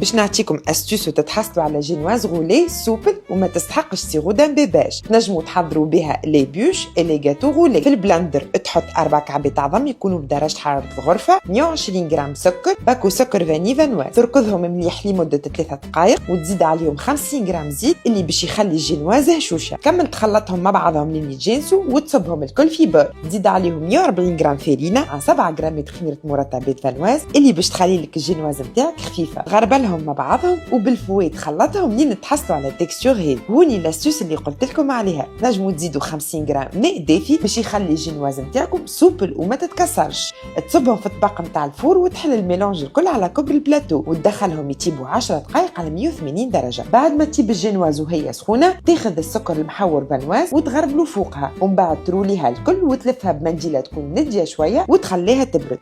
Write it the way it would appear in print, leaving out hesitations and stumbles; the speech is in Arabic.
باش نعطيكم استوس وتتحصلوا على جينواز غولي سوبل وما تستحقش سيغو دامبيباج. تنجموا تحضروا بها لي بيوش لي جاتو غولي. في البلندر تحط 4 كعبات عظم يكونوا بدرجة حرارة الغرفة، 120 غرام سكر، باكو سكر فاني فانواز، تركضهم مليح لمدة 3 دقائق وتزيد عليهم 50 غرام زيت اللي باش يخلي الجينواز هشوشة. كمل تخلطهم مع بعضهم لين يتجانسوا وتصبهم الكل في بول. تزيد عليهم 140 غرام فارينة مع 7 غرامات خميرة مرطبات فانواز اللي باش تخلي لك الجينواز نتاعك خفيفة. غربلهم مع بعضهم وبالفويت خلطهم لين تحصلوا على تكستور هذه. هوني لاستوس اللي قلت لكم عليها. نجموا تزيدوا 50 غرام ماء دافي باش يخلي الجينواز نتاعكم سوبل وما تتكسرش. تصبهم في الطبق نتاع الفور وتحل الميلانج الكل على كبر البلاتو وتدخلهم يطيبوا 10 دقائق على 180 درجة. بعد ما تطيب الجينواز وهي سخونة تاخذ السكر المحور فانواز وتغربلو فوقها ومن بعد تروليها الكل وتلفها بمنديلة تكون ندية شوية وتخليها تبرد.